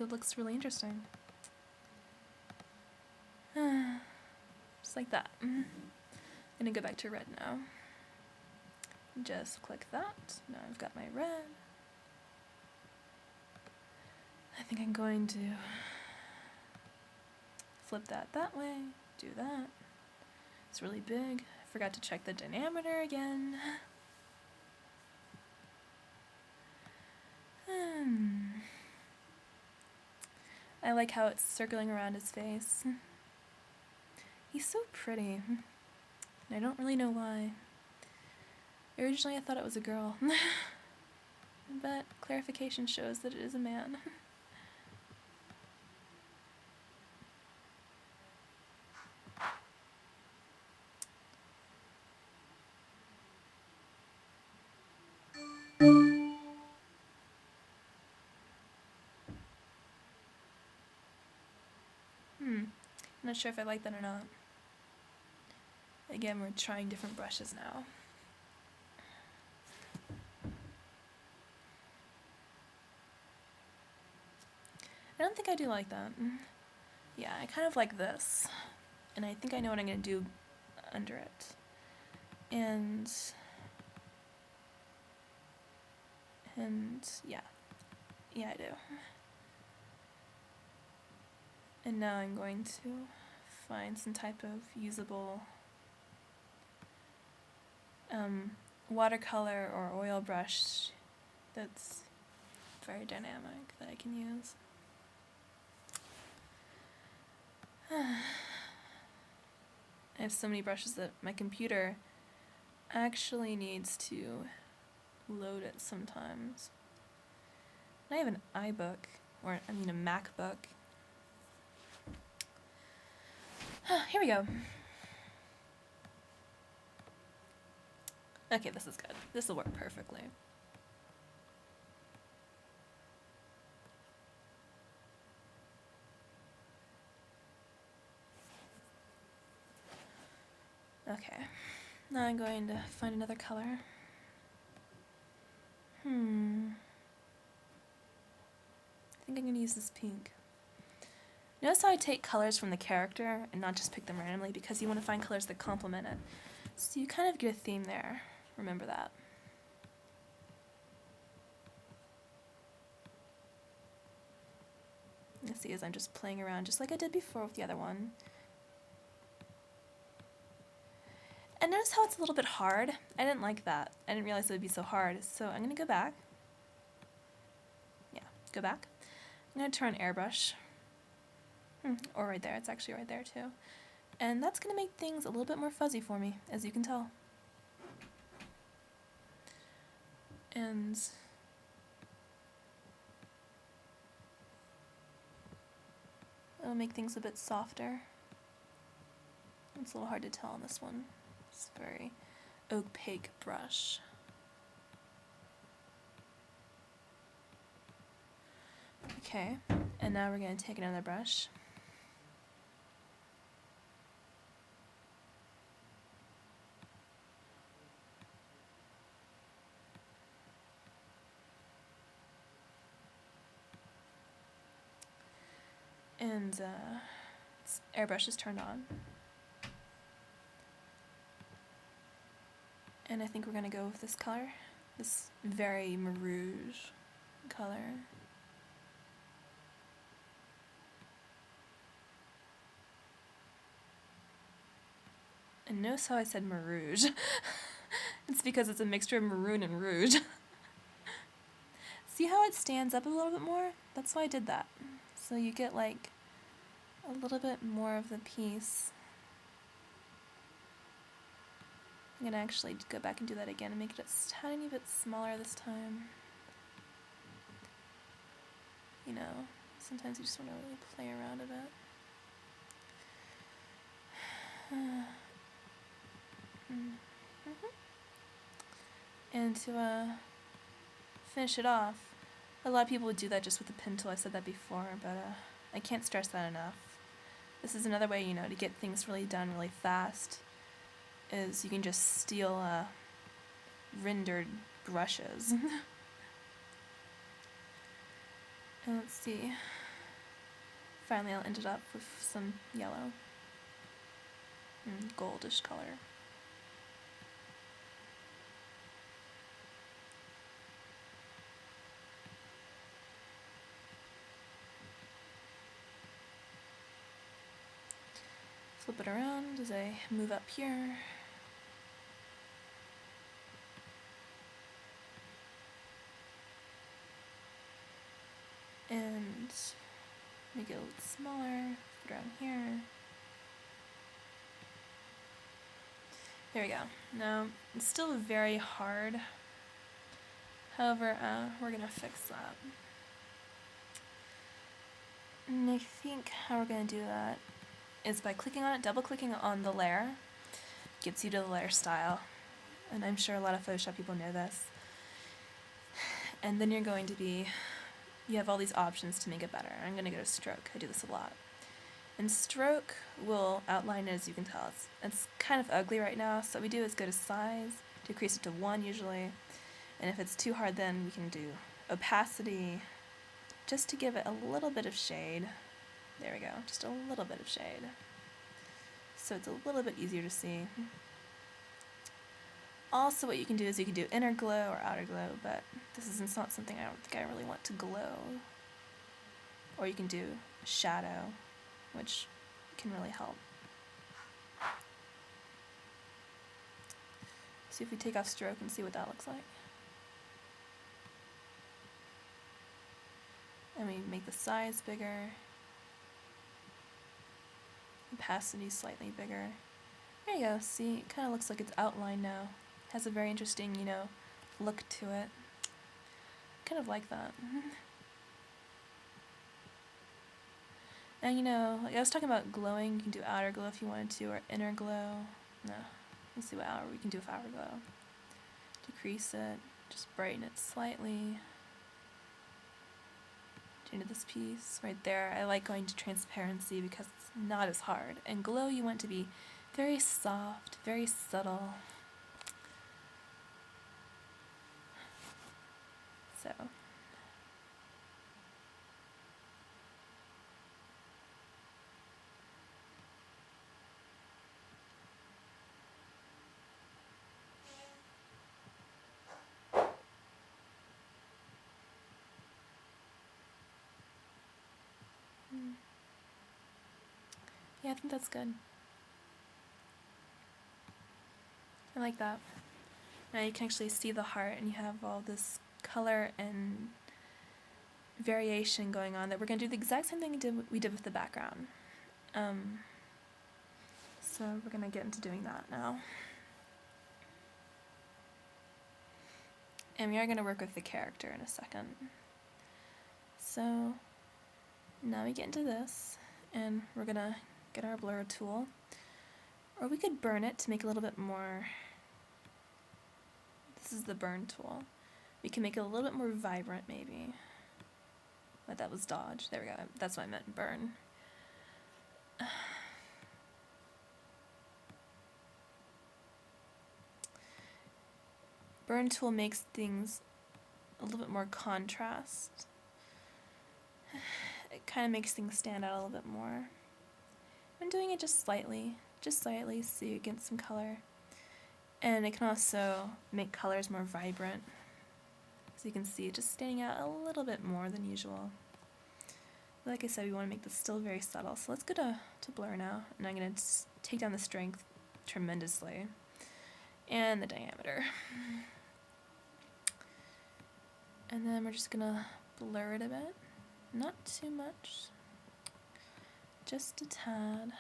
so it looks really interesting. Just like that. I'm gonna go back to red now. Just click that. Now I've got my red. I think I'm going to flip that way, do that. It's really big. I forgot to check the diameter again. I like how it's circling around his face. He's so pretty. And I don't really know why. Originally I thought it was a girl. But clarification shows that it is a man. I'm not sure if I like that or not. Again, we're trying different brushes now. I don't think I do like that. Yeah, I kind of like this. And I think I know what I'm going to do under it. And yeah. Yeah, I do. And now I'm going to find some type of usable watercolor or oil brush that's very dynamic that I can use. I have so many brushes that my computer actually needs to load it sometimes. And I have an iBook, or I mean a MacBook. Here we go. Okay, this is good. This will work perfectly. Okay, now I'm going to find another color. I think I'm going to use this pink. Notice how I take colors from the character and not just pick them randomly, because you want to find colors that complement it. So you kind of get a theme there. Remember that. You see, as I'm just playing around just like I did before with the other one. And notice how it's a little bit hard? I didn't like that. I didn't realize it would be so hard. So I'm going to go back. Yeah, go back. I'm going to turn airbrush. Or right there. It's actually right there too. And that's going to make things a little bit more fuzzy for me, as you can tell. And it'll make things a bit softer. It's a little hard to tell on this one. It's a very opaque brush. Okay, and now we're going to take another brush. And airbrush is turned on. And I think we're going to go with this color, this very marouge color. And notice how I said marouge. It's because it's a mixture of maroon and rouge. See how it stands up a little bit more? That's why I did that. So you get like a little bit more of the piece. I'm going to actually go back and do that again and make it a tiny bit smaller this time. You know, sometimes you just want to really play around a bit. And to finish it off, a lot of people would do that just with a pen tool. I said that before, but I can't stress that enough. This is another way, you know, to get things really done really fast, is you can just steal rendered brushes. And let's see, finally I'll end it up with some yellow and goldish color. Flip it around as I move up here. And make it a little smaller, put it around here. There we go. Now, it's still very hard. However, we're gonna fix that. And I think how we're gonna do that is by clicking on it, double clicking on the layer, gets you to the layer style. And I'm sure a lot of Photoshop people know this. And then you're going to be, you have all these options to make it better. I'm gonna go to stroke, I do this a lot. And stroke will outline it, as you can tell. It's kind of ugly right now, so what we do is go to size, decrease it to 1 usually, and if it's too hard then we can do opacity, just to give it a little bit of shade. There we go, just a little bit of shade. So it's a little bit easier to see. Also what you can do is you can do inner glow or outer glow, but this is not something I don't think I really want to glow. Or you can do shadow, which can really help. See if we take off stroke and see what that looks like. And we make the size bigger. Opacity slightly bigger. There you go, see, it kind of looks like it's outlined now. Has a very interesting, you know, look to it. Kind of like that. And you know, like I was talking about glowing, you can do outer glow if you wanted to, or inner glow. No, let's see what outer we can do with outer glow. Decrease it, just brighten it slightly. Into this piece right there. I like going to transparency because it's not as hard. And glow you want to be very soft, very subtle. So. Yeah, I think that's good. I like that. Now you can actually see the heart and you have all this color and variation going on that we're going to do the exact same thing we did with the background. So we're going to get into doing that now. And we are going to work with the character in a second. So now we get into this and we're going to get our blur tool. Or we could burn it to make it a little bit more. This is the burn tool. We can make it a little bit more vibrant maybe. But that was dodge. There we go. That's what I meant, burn. Burn tool makes things a little bit more contrast. It kind of makes things stand out a little bit more. I'm doing it just slightly so you get some color. And it can also make colors more vibrant. So you can see it just standing out a little bit more than usual. Like I said, we want to make this still very subtle. So let's go to blur now. And I'm going to take down the strength tremendously. And the diameter. And then we're just going to blur it a bit. Not too much. Just a tad.